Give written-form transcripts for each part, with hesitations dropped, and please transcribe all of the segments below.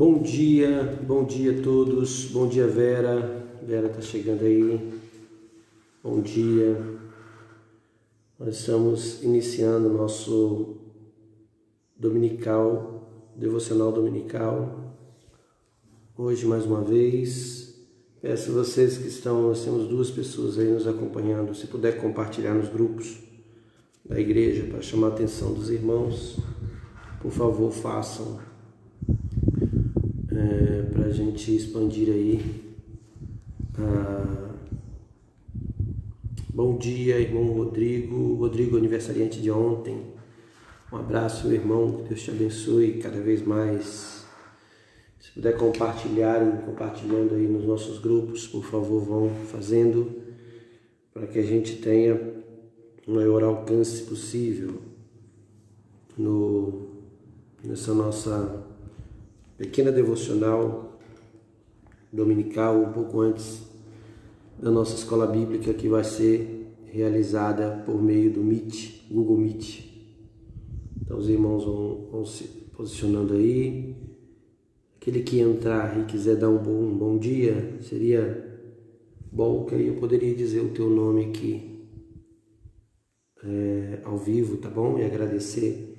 Bom dia a todos, bom dia Vera tá chegando aí, bom dia. Nós estamos iniciando o nosso devocional dominical, hoje mais uma vez. Peço a vocês que estão, nós temos 2 pessoas aí nos acompanhando, se puder compartilhar nos grupos da igreja para chamar a atenção dos irmãos, por favor façam. Para a gente expandir aí. Bom dia, irmão Rodrigo, aniversariante de ontem. Um abraço, meu irmão, que Deus te abençoe cada vez mais. Se puder compartilhando aí nos nossos grupos, por favor, vão fazendo, para que a gente tenha o maior alcance possível nessa nossa pequena devocional dominical, um pouco antes da nossa escola bíblica, que vai ser realizada por meio do Meet, Google Meet. Então os irmãos vão se posicionando aí. Aquele que entrar e quiser dar um bom dia, seria bom que aí eu poderia dizer o teu nome aqui ao vivo, tá bom? E agradecer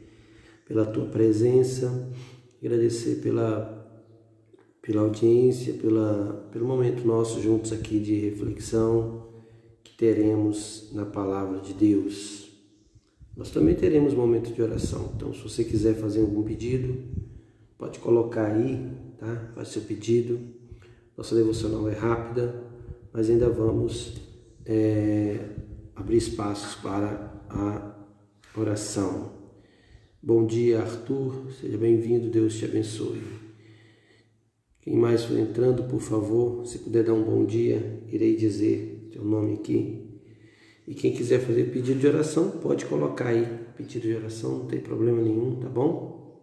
pela tua presença, agradecer pela audiência, pelo momento nosso juntos aqui de reflexão que teremos na palavra de Deus. Nós também teremos momento de oração, então se você quiser fazer algum pedido, pode colocar aí, tá? Faz seu pedido. Nossa devocional é rápida, mas ainda vamos abrir espaços para a oração. Bom dia, Arthur, seja bem-vindo, Deus te abençoe. Quem mais for entrando, por favor, se puder dar um bom dia, irei dizer teu nome aqui. E quem quiser fazer pedido de oração, pode colocar aí, pedido de oração, não tem problema nenhum, tá bom?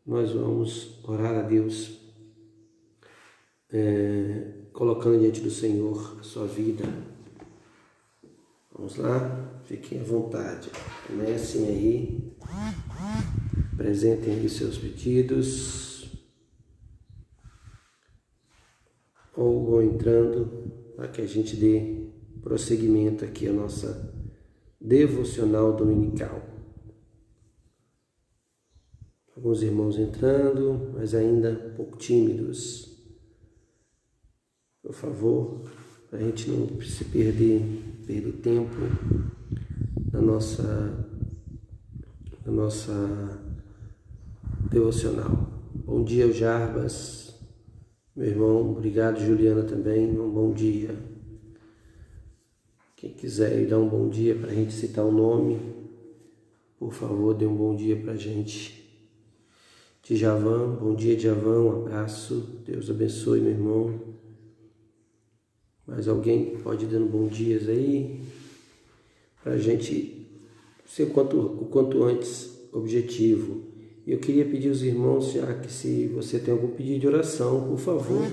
Nós vamos orar a Deus, colocando diante do Senhor a sua vida. Vamos lá? Fiquem à vontade, comecem aí. Apresentem aí seus pedidos ou vão entrando para que a gente dê prosseguimento aqui à nossa devocional dominical. Alguns irmãos entrando, mas ainda um pouco tímidos. Por favor, para a gente não se perder tempo na nossa devocional. Bom dia, Jarbas, meu irmão, obrigado, Juliana também, um bom dia. Quem quiser dar um bom dia para a gente citar o nome, por favor, dê um bom dia para a gente. Djavan, bom dia, Djavan, um abraço, Deus abençoe, meu irmão. Mais alguém pode ir dando bom dias aí, para a gente ser o quanto antes objetivo. Eu queria pedir aos irmãos, já que se você tem algum pedido de oração, por favor,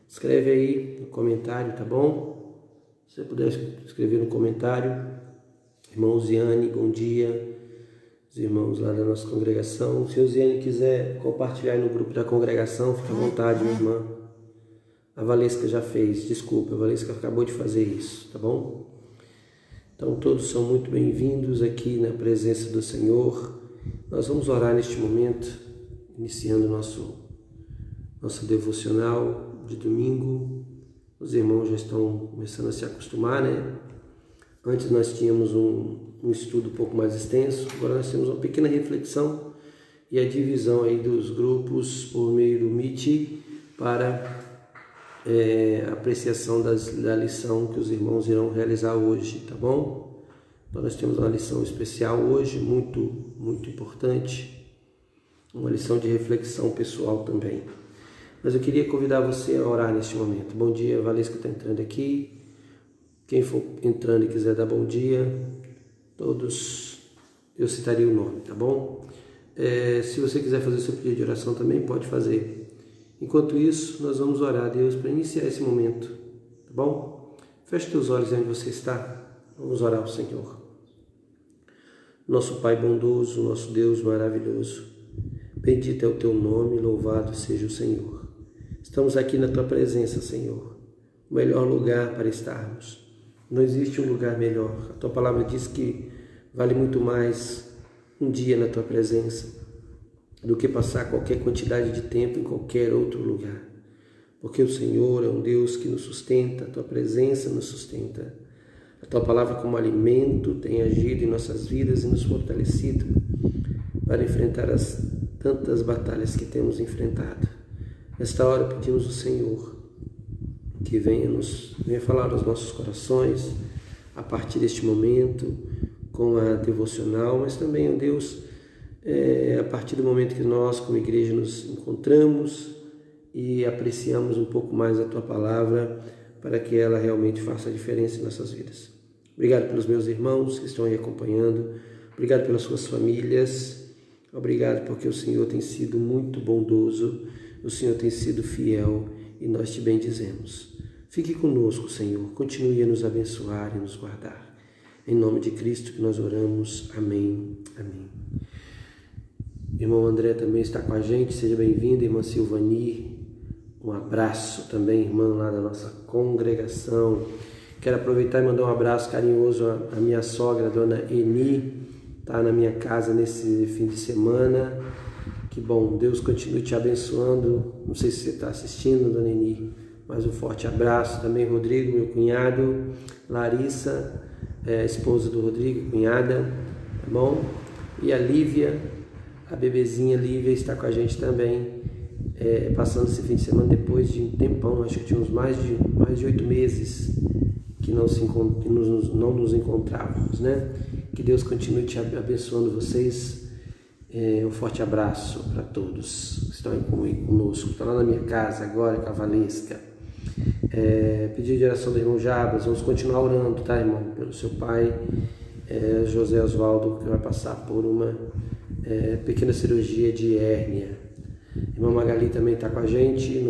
escreve aí no comentário, tá bom? Se você puder escrever no comentário. Irmão Ziane, bom dia. Os irmãos lá da nossa congregação. Se o Ziane quiser compartilhar aí no grupo da congregação, fica à vontade, minha irmã. A Valesca já fez, desculpa, a Valesca acabou de fazer isso, tá bom? Então todos são muito bem-vindos aqui na presença do Senhor. Nós vamos orar neste momento, iniciando nosso devocional de domingo. Os irmãos já estão começando a se acostumar, né? Antes nós tínhamos um estudo um pouco mais extenso, agora nós temos uma pequena reflexão e a divisão aí dos grupos por meio do Meet para apreciação da lição que os irmãos irão realizar hoje, tá bom? Então nós temos uma lição especial hoje, muito, muito importante, uma lição de reflexão pessoal também. Mas eu queria convidar você a orar neste momento. Bom dia, Valesca está entrando aqui. Quem for entrando e quiser dar bom dia, todos, eu citaria o nome, tá bom? Se você quiser fazer seu pedido de oração também, pode fazer. Enquanto isso, nós vamos orar a Deus para iniciar esse momento, tá bom? Feche teus olhos onde você está. Vamos orar ao Senhor. Nosso Pai bondoso, nosso Deus maravilhoso, Bendito é o teu nome, louvado seja o Senhor. Estamos aqui na tua presença, Senhor, o melhor lugar para estarmos. Não existe um lugar melhor. A tua palavra diz que vale muito mais um dia na tua presença do que passar qualquer quantidade de tempo em qualquer outro lugar. Porque o Senhor é um Deus que nos sustenta, a tua presença nos sustenta. A tua palavra como alimento tem agido em nossas vidas e nos fortalecido para enfrentar as tantas batalhas que temos enfrentado. Nesta hora pedimos ao Senhor que venha falar aos nossos corações a partir deste momento com a devocional, mas também, ó Deus, a partir do momento que nós como igreja nos encontramos e apreciamos um pouco mais a Tua Palavra para que ela realmente faça a diferença em nossas vidas. Obrigado pelos meus irmãos que estão aí acompanhando, obrigado pelas suas famílias, obrigado porque o Senhor tem sido muito bondoso, o Senhor tem sido fiel e nós te bendizemos. Fique conosco, Senhor, continue a nos abençoar e nos guardar. Em nome de Cristo que nós oramos. Amém. Amém. Irmão André também está com a gente, seja bem-vindo. Irmã Silvani, um abraço também, irmã lá da nossa congregação. Quero aproveitar e mandar um abraço carinhoso à minha sogra, dona Eni, está na minha casa nesse fim de semana. Que bom, Deus continue te abençoando. Não sei se você está assistindo, dona Eni, mas um forte abraço. Também Rodrigo, meu cunhado, Larissa, esposa do Rodrigo, cunhada, tá bom? E a Lívia, a bebezinha Lívia está com a gente também, passando esse fim de semana depois de um tempão, acho que tinha uns mais de 8 meses que não nos encontrávamos, né? Que Deus continue te abençoando vocês. Um forte abraço para todos que estão aí conosco. Estou lá na minha casa agora, com a Valesca. Pedido de oração do irmão Jabas, vamos continuar orando, tá, irmão? Pelo seu pai, José Osvaldo, que vai passar por uma pequena cirurgia de hérnia. Irmã Magali também está com a gente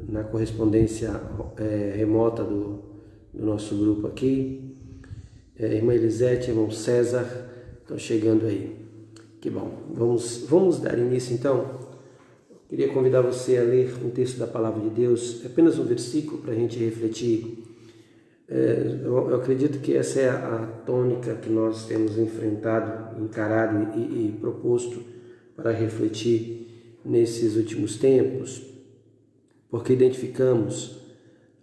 na correspondência remota do nosso grupo aqui. Irmã Elisete, irmão César, estão chegando aí. Que bom. Vamos dar início então. Queria convidar você a ler um texto da Palavra de Deus, apenas um versículo para a gente refletir. Eu acredito que essa é a tônica que nós temos enfrentado, encarado e proposto para refletir nesses últimos tempos, porque identificamos,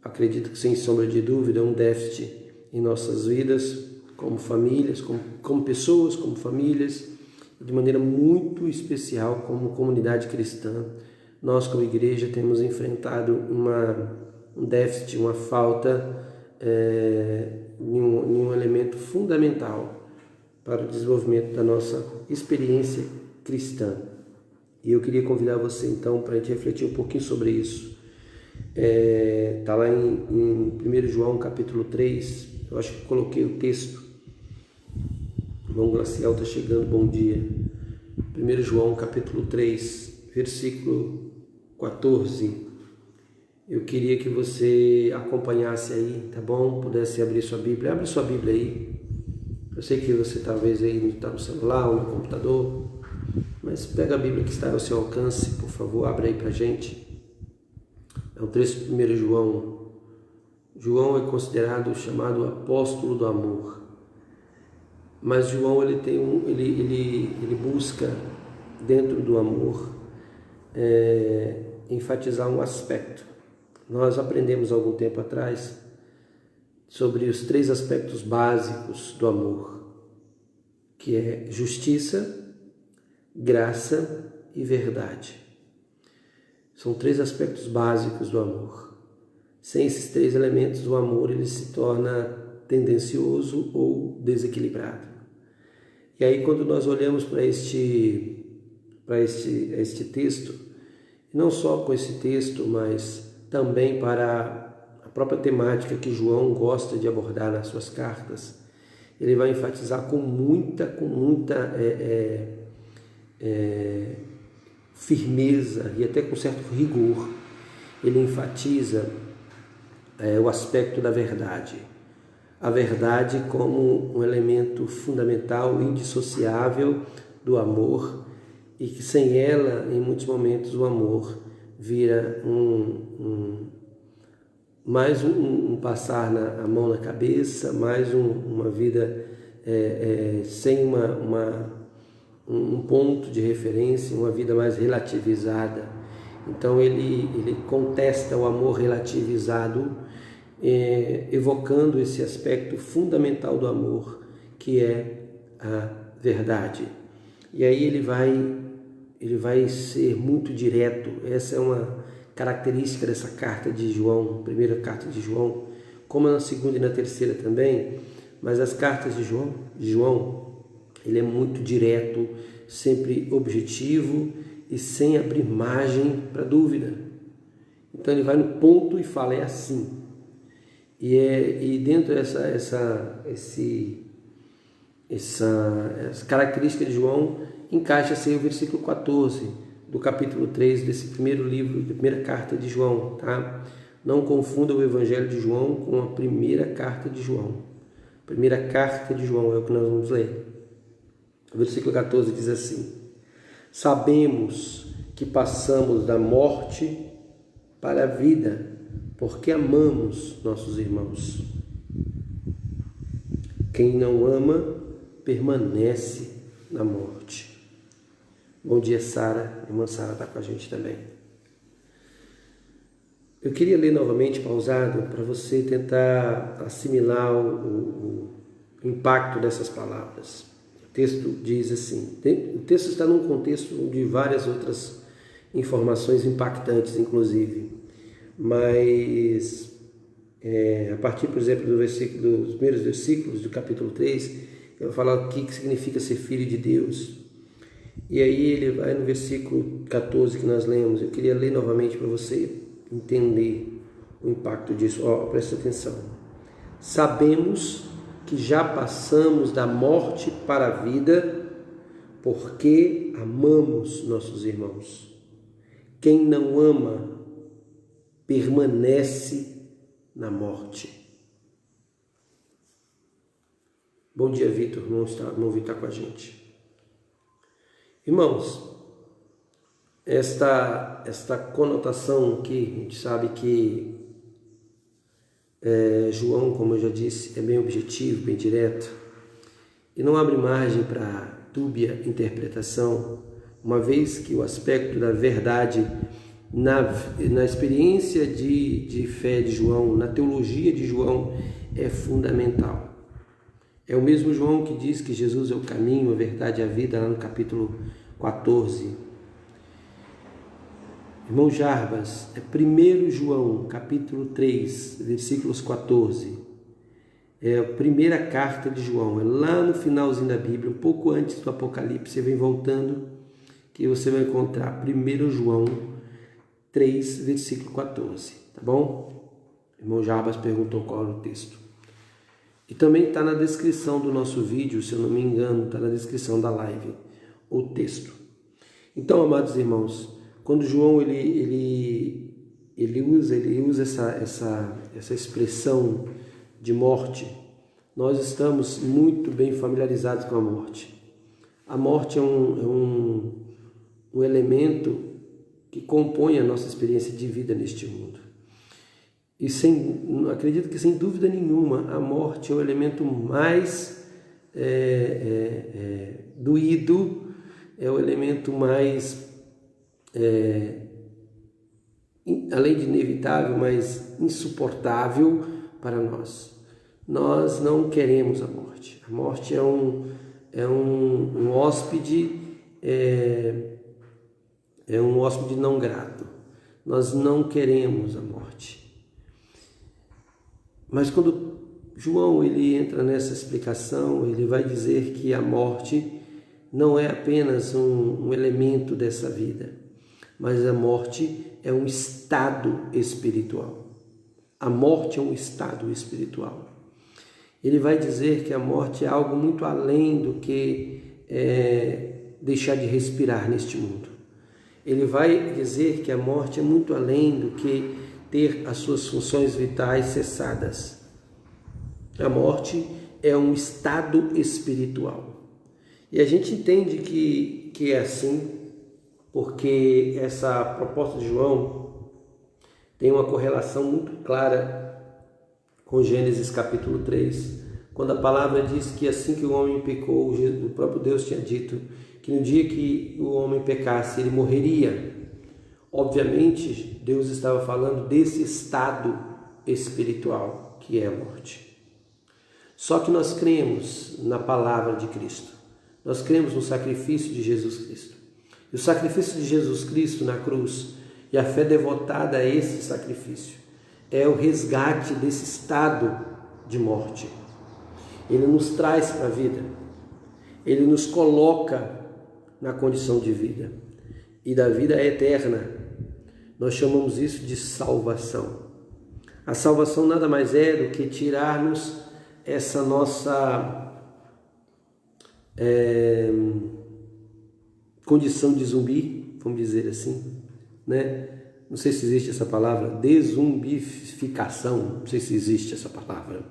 acredito que sem sombra de dúvida, um déficit em nossas vidas, como famílias, como pessoas, como famílias, de maneira muito especial como comunidade cristã. Nós como igreja temos enfrentado um déficit, uma falta em um elemento fundamental para o desenvolvimento da nossa experiência cristã. E eu queria convidar você então para a gente refletir um pouquinho sobre isso. Está lá em 1 João capítulo 3, eu acho que coloquei o texto. O irmão Glacial está chegando, bom dia. 1 João capítulo 3, versículo 14. Eu queria que você acompanhasse aí, tá bom? Pudesse abrir sua Bíblia. Abre sua Bíblia aí. Eu sei que você talvez aí está no celular ou no computador, mas pega a Bíblia que está ao seu alcance, por favor, abre aí pra gente. É o trecho de 1 João. João é considerado chamado apóstolo do amor. Mas João ele busca dentro do amor enfatizar um aspecto. Nós aprendemos há algum tempo atrás sobre os 3 aspectos básicos do amor, que é justiça, graça e verdade. São 3 aspectos básicos do amor. Sem esses 3 elementos, o amor ele se torna tendencioso ou desequilibrado. E aí, quando nós olhamos para este texto, não só com esse texto, mas também para a própria temática que João gosta de abordar nas suas cartas, ele vai enfatizar com muita firmeza e até com certo rigor. Ele enfatiza o aspecto da verdade. A verdade como um elemento fundamental, indissociável do amor e que sem ela, em muitos momentos, o amor vira mais um passar a mão na cabeça, mais uma vida sem um ponto de referência, uma vida mais relativizada. Então ele contesta o amor relativizado, evocando esse aspecto fundamental do amor, que é a verdade. E aí ele vai ser muito direto. Essa é uma característica dessa carta de João, primeira carta de João, como na segunda e na terceira também, mas as cartas de João, ele é muito direto, sempre objetivo e sem abrir margem para dúvida. Então ele vai no ponto e fala, é assim. E dentro dessa característica de João, encaixa-se o versículo 14 do capítulo 3 desse primeiro livro, da primeira carta de João, tá? Não confunda o Evangelho de João com a primeira carta de João. A primeira carta de João é o que nós vamos ler. O versículo 14 diz assim: sabemos que passamos da morte para a vida, porque amamos nossos irmãos. Quem não ama permanece na morte. Bom dia, Sara. A irmã Sara está com a gente também. Eu queria ler novamente, pausado, para você tentar assimilar o impacto dessas palavras. O texto diz assim, o texto está num contexto de várias outras informações impactantes, inclusive, mas a partir, por exemplo, dos primeiros versículos do capítulo 3, eu vou falar o que significa ser filho de Deus. E aí ele vai no versículo 14 que nós lemos. Eu queria ler novamente para você entender o impacto disso. Presta atenção. Sabemos que já passamos da morte para a vida, porque amamos nossos irmãos. Quem não ama permanece na morte. Bom dia, Vitor. Irmão Vitor está com a gente. Irmãos, esta conotação que a gente sabe que João, como eu já disse, é bem objetivo, bem direto, e não abre margem para dúbia interpretação, uma vez que o aspecto da verdade na experiência de fé de João, na teologia de João, é fundamental. É o mesmo João que diz que Jesus é o caminho, a verdade e a vida, lá no capítulo 14. Irmão Jarbas, é 1 João, capítulo 3, versículos 14. É a primeira carta de João, é lá no finalzinho da Bíblia, um pouco antes do Apocalipse, você vem voltando, que você vai encontrar 1 João 3, versículo 14, tá bom? Irmão Jarbas perguntou qual era o texto. E também está na descrição do nosso vídeo, se eu não me engano, está na descrição da live, o texto. Então, amados irmãos, quando João ele usa essa expressão de morte, nós estamos muito bem familiarizados com a morte. A morte é um elemento que compõe a nossa experiência de vida neste mundo. E acredito que sem dúvida nenhuma a morte é o elemento mais doído, é o elemento mais, além de inevitável, mais insuportável para nós. Nós não queremos a morte. A morte é um hóspede, um hóspede não grato. Nós não queremos a morte. Mas quando João ele entra nessa explicação, ele vai dizer que a morte não é apenas um elemento dessa vida, mas a morte é um estado espiritual. A morte é um estado espiritual. Ele vai dizer que a morte é algo muito além do que deixar de respirar neste mundo. Ele vai dizer que a morte é muito além do que ter as suas funções vitais cessadas. A morte é um estado espiritual. E a gente entende que é assim porque essa proposta de João tem uma correlação muito clara com Gênesis capítulo 3, quando a palavra diz que assim que o homem pecou, o próprio Deus tinha dito que no dia que o homem pecasse, ele morreria. Obviamente, Deus estava falando desse estado espiritual que é a morte. Só que nós cremos na palavra de Cristo. Nós cremos no sacrifício de Jesus Cristo. E o sacrifício de Jesus Cristo na cruz e a fé devotada a esse sacrifício é o resgate desse estado de morte. Ele nos traz para a vida. Ele nos coloca na condição de vida. E da vida eterna. Nós chamamos isso de salvação. A salvação nada mais é do que tirar-nos essa nossa condição de zumbi, vamos dizer assim, né? Não sei se existe essa palavra, desumbificação, não sei se existe essa palavra.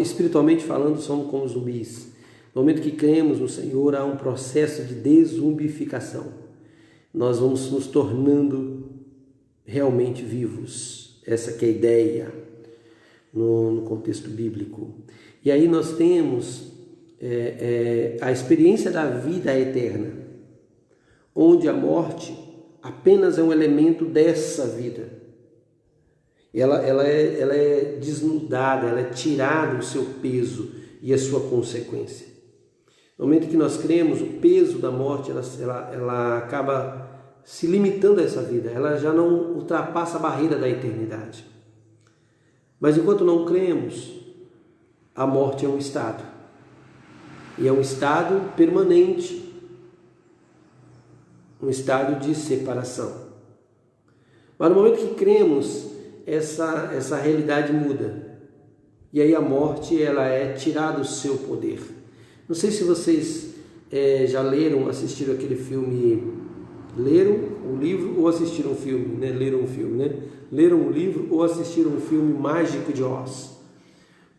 Espiritualmente falando, somos como zumbis. No momento que cremos no Senhor, há um processo de desumbificação. Nós vamos nos tornando realmente vivos. Essa que é a ideia no contexto bíblico. E aí nós temos a experiência da vida eterna, onde a morte apenas é um elemento dessa vida. Ela é desnudada, ela é tirada o seu peso e a sua consequência. No momento que nós cremos, o peso da morte ela acaba se limitando a essa vida, ela já não ultrapassa a barreira da eternidade. Mas enquanto não cremos, a morte é um estado. E é um estado permanente, um estado de separação. Mas no momento que cremos, essa realidade muda. E aí a morte ela é tirada do seu poder. Não sei se vocês já leram, assistiram aquele filme, leram o livro ou assistiram o filme, né? Leram o filme, né? Leram o livro ou assistiram o filme Mágico de Oz.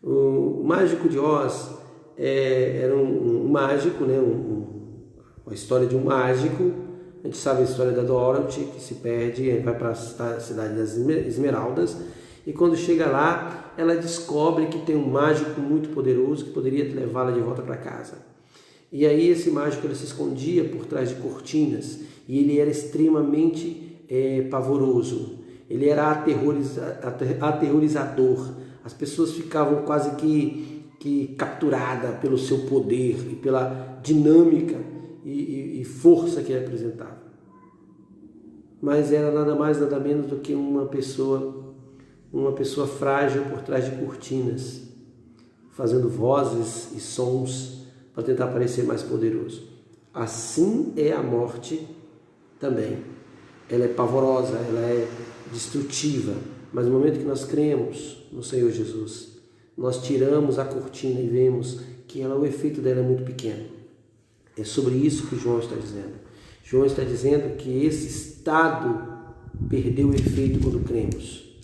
O Mágico de Oz era um mágico, né? Uma história de um mágico. A gente sabe a história da Dorothy, que se perde, vai para a cidade das Esmeraldas, e quando chega lá, ela descobre que tem um mágico muito poderoso que poderia levá-la de volta para casa. E aí esse mágico ele se escondia por trás de cortinas, e ele era extremamente pavoroso, ele era aterrorizador, as pessoas ficavam quase que capturadas pelo seu poder e pela dinâmica e força que ele apresentava. Mas era nada mais, nada menos do que uma pessoa frágil por trás de cortinas, fazendo vozes e sons para tentar parecer mais poderoso. Assim é a morte também. Ela é pavorosa, ela é destrutiva, mas no momento que nós cremos no Senhor Jesus, nós tiramos a cortina e vemos que o efeito dela é muito pequeno. É sobre isso que João está dizendo. João está dizendo que esse estado perdeu o efeito quando cremos.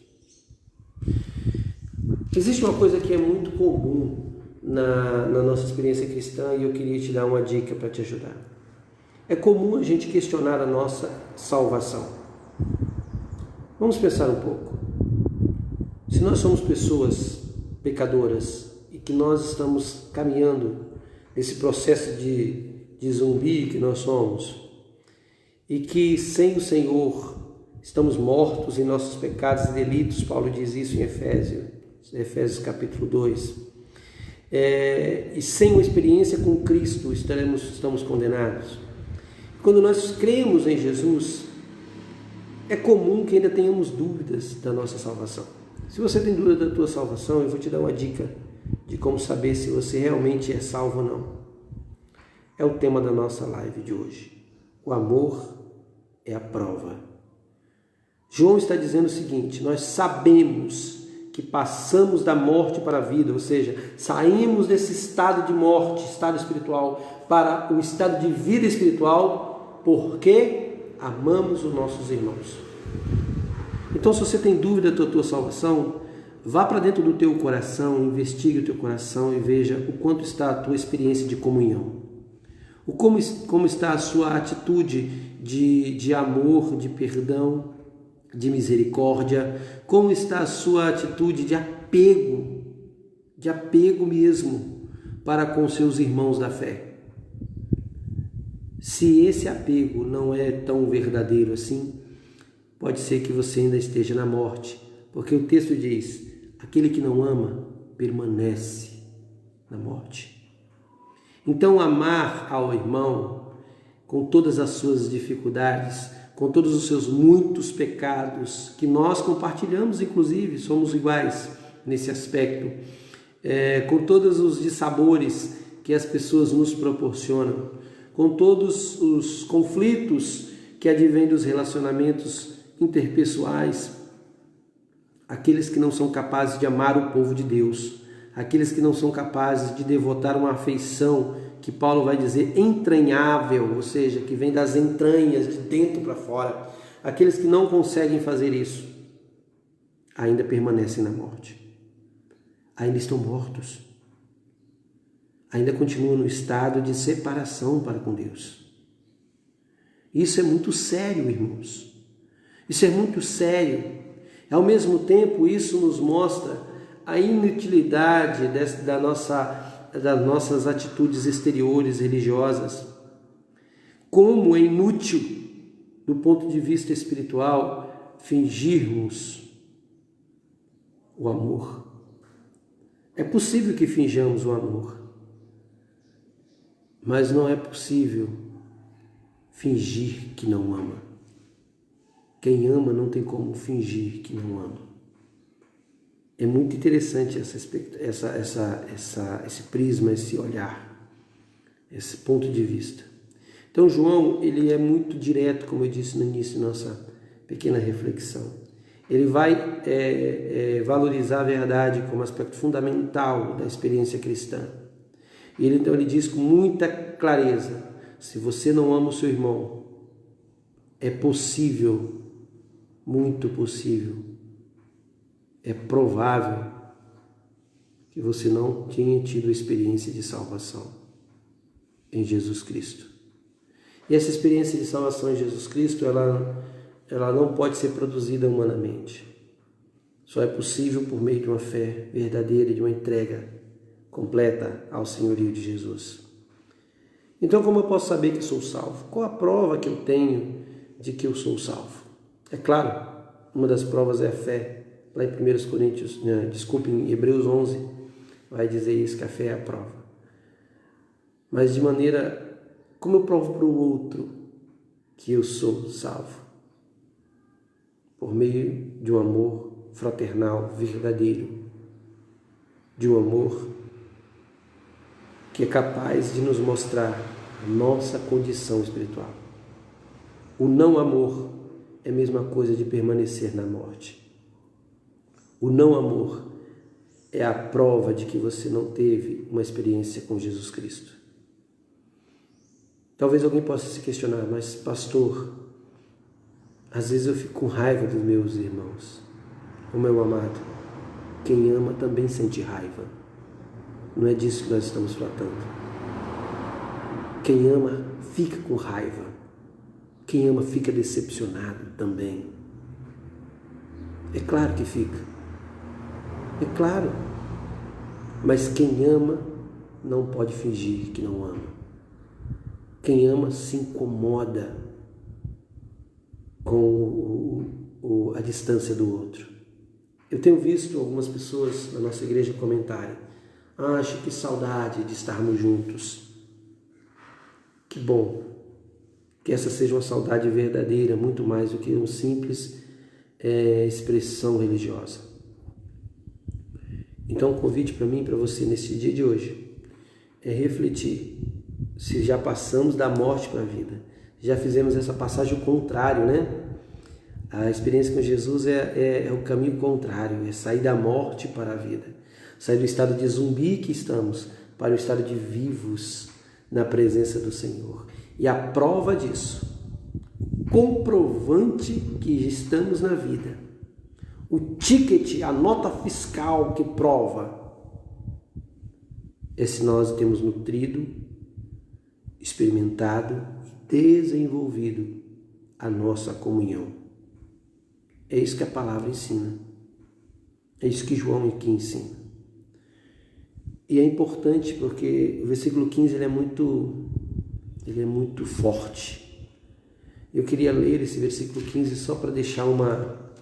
Existe uma coisa que é muito comum na nossa experiência cristã e eu queria te dar uma dica para te ajudar. É comum a gente questionar a nossa salvação. Vamos pensar um pouco. Se nós somos pessoas pecadoras e que nós estamos caminhando nesse processo de zumbi que nós somos, e que sem o Senhor estamos mortos em nossos pecados e delitos, Paulo diz isso em Efésios capítulo 2, e sem uma experiência com Cristo estamos condenados. Quando nós cremos em Jesus, é comum que ainda tenhamos dúvidas da nossa salvação. Se você tem dúvida da tua salvação, eu vou te dar uma dica de como saber se você realmente é salvo ou não. É o tema da nossa live de hoje. O amor é a prova. João está dizendo o seguinte: nós sabemos que passamos da morte para a vida, ou seja, saímos desse estado de morte, estado espiritual, para o estado de vida espiritual, porque amamos os nossos irmãos. Então, se você tem dúvida da tua salvação, vá para dentro do teu coração, investigue o teu coração e veja o quanto está a tua experiência de comunhão. Como está a sua atitude de amor, de perdão, de misericórdia? Como está a sua atitude de apego mesmo para com seus irmãos da fé? Se esse apego não é tão verdadeiro assim, pode ser que você ainda esteja na morte, porque o texto diz: aquele que não ama permanece na morte. Então, amar ao irmão, com todas as suas dificuldades, com todos os seus muitos pecados, que nós compartilhamos, inclusive, somos iguais nesse aspecto, com todos os dissabores que as pessoas nos proporcionam, com todos os conflitos que advêm dos relacionamentos interpessoais, aqueles que não são capazes de amar o povo de Deus, aqueles que não são capazes de devotar uma afeição que Paulo vai dizer entranhável, ou seja, que vem das entranhas, de dentro para fora, aqueles que não conseguem fazer isso, ainda permanecem na morte, ainda estão mortos, ainda continuam no estado de separação para com Deus. Isso é muito sério, irmãos. Isso é muito sério. Ao mesmo tempo, isso nos mostra a inutilidade das nossas atitudes exteriores religiosas. Como é inútil, do ponto de vista espiritual, fingirmos o amor. É possível que finjamos o amor, mas não é possível fingir que não ama. Quem ama não tem como fingir que não ama. É muito interessante esse prisma, esse olhar, esse ponto de vista. Então, João, ele é muito direto, como eu disse no início da nossa pequena reflexão. Ele vai valorizar a verdade como aspecto fundamental da experiência cristã. E então ele diz com muita clareza: se você não ama o seu irmão, é possível, muito possível, é provável que você não tenha tido experiência de salvação em Jesus Cristo. E essa experiência de salvação em Jesus Cristo, ela não pode ser produzida humanamente. Só é possível por meio de uma fé verdadeira, de uma entrega completa ao senhorio de Jesus. Então, como eu posso saber que eu sou salvo? Qual a prova que eu tenho de que eu sou salvo? É claro, uma das provas é a fé. Lá em em Hebreus 11, vai dizer isso, que a fé é a prova. Mas de maneira, como eu provo para o outro que eu sou salvo? Por meio de um amor fraternal, verdadeiro, de um amor que é capaz de nos mostrar a nossa condição espiritual. O não amor é a mesma coisa de permanecer na morte. O não amor é a prova de que você não teve uma experiência com Jesus Cristo. Talvez alguém possa se questionar: mas pastor, às vezes eu fico com raiva dos meus irmãos. O meu amado, quem ama também sente raiva. Não é disso que nós estamos tratando. Quem ama fica com raiva. Quem ama fica decepcionado também. É claro que fica. É claro. Mas quem ama não pode fingir que não ama. Quem ama se incomoda com a distância do outro. Eu tenho visto algumas pessoas na nossa igreja comentarem: acho que saudade de estarmos juntos. Que bom que essa seja uma saudade verdadeira, muito mais do que uma simples expressão religiosa. Então, o convite para mim e para você nesse dia de hoje é refletir se já passamos da morte para a vida. Já fizemos essa passagem ao contrário, né? A experiência com Jesus é o caminho contrário, é sair da morte para a vida. Sair do estado de zumbi que estamos para o estado de vivos na presença do Senhor. E a prova disso, o comprovante que estamos na vida, o ticket, a nota fiscal que prova, é se nós temos nutrido experimentado e desenvolvido a nossa comunhão. É isso que a palavra ensina. É isso que João aqui ensina. E é importante porque o versículo 15 ele é muito forte. Eu queria ler esse versículo 15 só para deixar uma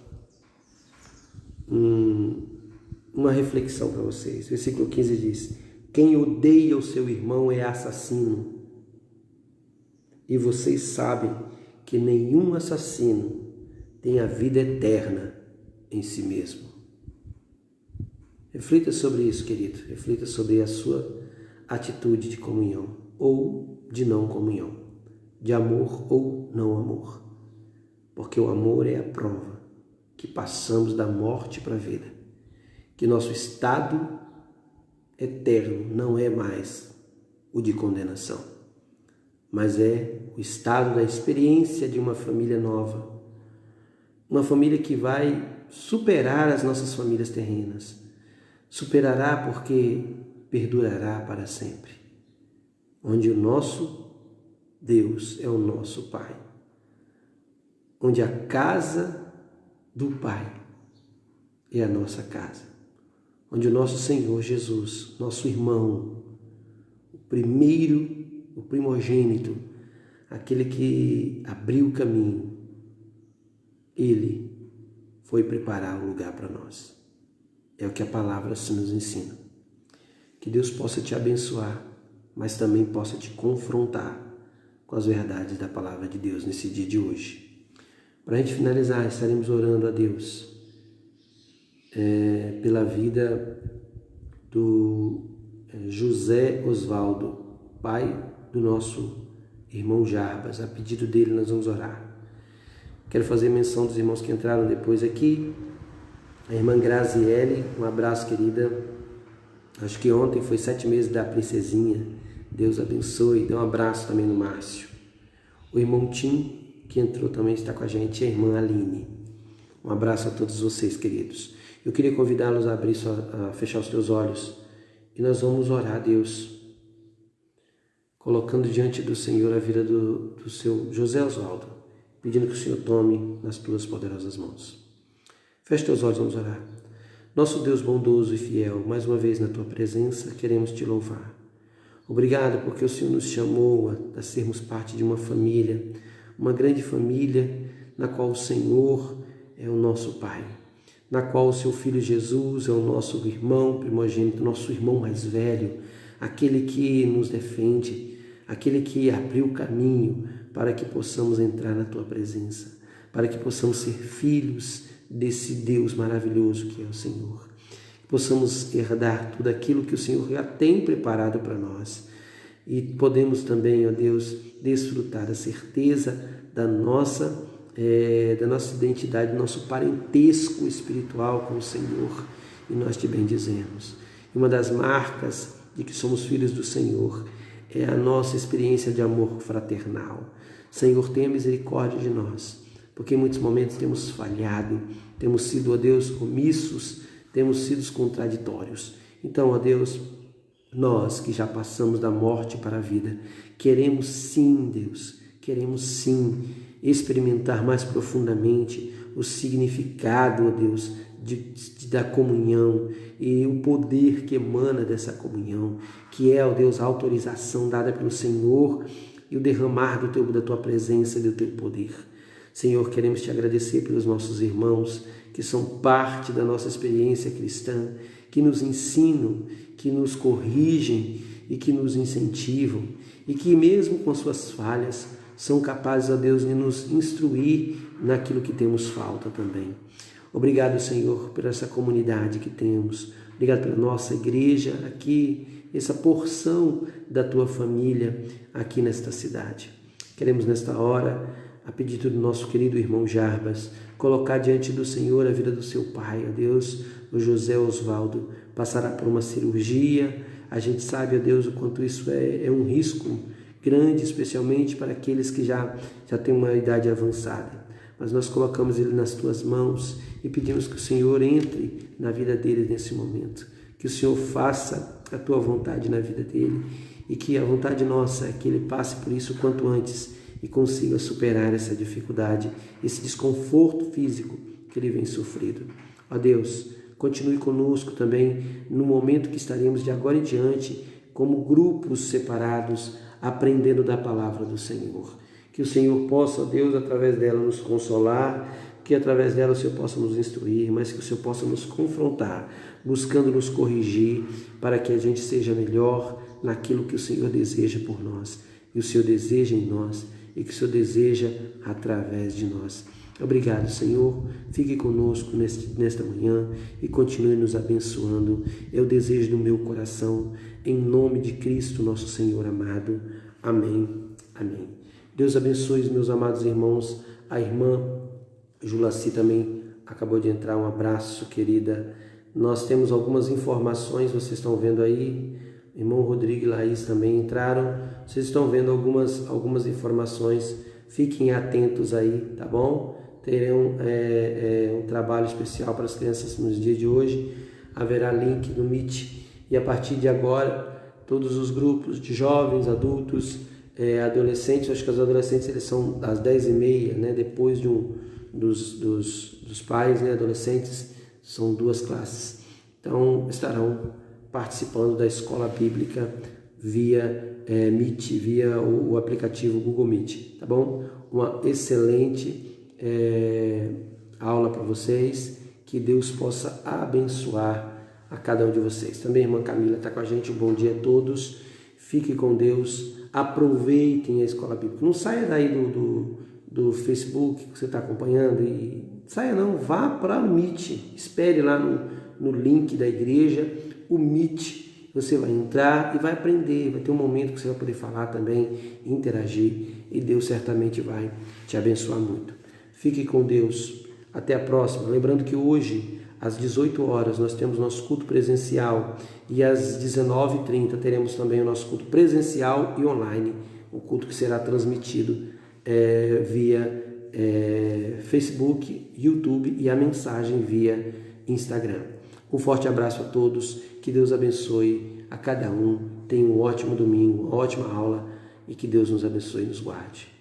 reflexão para vocês. O versículo 15 diz: quem odeia o seu irmão é assassino. E vocês sabem que nenhum assassino tem a vida eterna em si mesmo. Reflita sobre isso, querido. Reflita sobre a sua atitude de comunhão ou de não comunhão, de amor ou não amor. Porque o amor é a prova que passamos da morte para a vida, que nosso estado eterno não é mais o de condenação, mas é o estado da experiência de uma família nova, uma família que vai superar as nossas famílias terrenas, superará porque perdurará para sempre, onde o nosso Deus é o nosso Pai, onde a casa do Pai é a nossa casa, onde o nosso Senhor Jesus, nosso irmão, o primogênito, aquele que abriu o caminho, ele foi preparar um lugar para nós. É o que a palavra nos ensina. Que Deus possa te abençoar, mas também possa te confrontar com as verdades da palavra de Deus nesse dia de hoje. Para a gente finalizar, estaremos orando a Deus pela vida do José Osvaldo, pai do nosso irmão Jarbas. A pedido dele nós vamos orar. Quero fazer menção dos irmãos que entraram depois aqui. A irmã Graziele, um abraço, querida. Acho que ontem foi 7 meses da princesinha. Deus abençoe. Dê um abraço também no Márcio. O irmão Tim, que entrou também, está com a gente, e a irmã Aline. Um abraço a todos vocês, queridos. Eu queria convidá-los a fechar os teus olhos e nós vamos orar a Deus, colocando diante do Senhor a vida do seu José Osvaldo, pedindo que o Senhor tome nas tuas poderosas mãos. Feche teus olhos, vamos orar. Nosso Deus bondoso e fiel, mais uma vez na tua presença, queremos te louvar. Obrigado porque o Senhor nos chamou a sermos parte de uma família, uma grande família na qual o Senhor é o nosso Pai, na qual o seu Filho Jesus é o nosso irmão primogênito, nosso irmão mais velho, aquele que nos defende, aquele que abriu o caminho para que possamos entrar na tua presença, para que possamos ser filhos desse Deus maravilhoso que é o Senhor, que possamos herdar tudo aquilo que o Senhor já tem preparado para nós e podemos também, ó Deus, desfrutar da certeza da nossa identidade, do nosso parentesco espiritual com o Senhor, e nós te bendizemos. E uma das marcas de que somos filhos do Senhor é a nossa experiência de amor fraternal. Senhor, tenha misericórdia de nós, porque em muitos momentos temos falhado, temos sido, ó Deus, omissos, temos sido contraditórios. Então, ó Deus, nós que já passamos da morte para a vida, queremos sim, Deus, queremos sim experimentar mais profundamente o significado, ó Deus, da comunhão e o poder que emana dessa comunhão, que é, ó Deus, a autorização dada pelo Senhor e o derramar da tua presença e do teu poder. Senhor, queremos te agradecer pelos nossos irmãos que são parte da nossa experiência cristã, que nos ensinam, que nos corrigem e que nos incentivam e que mesmo com suas falhas são capazes, ó Deus, de nos instruir naquilo que temos falta também. Obrigado, Senhor, por essa comunidade que temos. Obrigado pela nossa igreja aqui, essa porção da tua família aqui nesta cidade. Queremos nesta hora, a pedido do nosso querido irmão Jarbas, colocar diante do Senhor a vida do seu pai, ó Deus, o José Osvaldo, passará por uma cirurgia. A gente sabe, ó Deus, o quanto isso é um risco grande, especialmente para aqueles que já têm uma idade avançada. Mas nós colocamos ele nas tuas mãos e pedimos que o Senhor entre na vida dele nesse momento, que o Senhor faça a tua vontade na vida dele e que a vontade nossa é que ele passe por isso o quanto antes e consiga superar essa dificuldade, esse desconforto físico que ele vem sofrendo. Ó Deus, continue conosco também no momento que estaremos de agora em diante como grupos separados, aprendendo da palavra do Senhor. Que o Senhor possa, ó Deus, através dela nos consolar, que através dela o Senhor possa nos instruir, mas que o Senhor possa nos confrontar, buscando nos corrigir, para que a gente seja melhor naquilo que o Senhor deseja por nós, e o Senhor deseja em nós, e que o Senhor deseja através de nós. Obrigado, Senhor. Fique conosco nesta manhã e continue nos abençoando. É o desejo do meu coração, em nome de Cristo, nosso Senhor amado. Amém. Amém. Deus abençoe os meus amados irmãos. A irmã Julaci também acabou de entrar. Um abraço, querida. Nós temos algumas informações, vocês estão vendo aí. Irmão Rodrigo e Laís também entraram. Vocês estão vendo algumas informações. Fiquem atentos aí, tá bom? Terão um trabalho especial para as crianças nos dias de hoje. Haverá link no Meet. E a partir de agora, todos os grupos de jovens, adultos, adolescentes, acho que os adolescentes eles são às 10h30, né? Depois dos pais, né? Adolescentes, são 2 classes. Então, estarão participando da escola bíblica via Meet, via o aplicativo Google Meet, tá bom? Uma excelente aula para vocês, que Deus possa abençoar a cada um de vocês. Também a irmã Camila está com a gente, um bom dia a todos, fique com Deus, aproveitem a escola bíblica, não saia daí do Facebook que você está acompanhando, e saia não, vá para o Meet, espere lá no link da igreja, o Meet, você vai entrar e vai aprender, vai ter um momento que você vai poder falar também, interagir, e Deus certamente vai te abençoar muito. Fique com Deus. Até a próxima. Lembrando que hoje, às 18 horas, nós temos nosso culto presencial e às 19h30 teremos também o nosso culto presencial e online, o culto que será transmitido via Facebook, YouTube e a mensagem via Instagram. Um forte abraço a todos, que Deus abençoe a cada um, tenha um ótimo domingo, uma ótima aula e que Deus nos abençoe e nos guarde.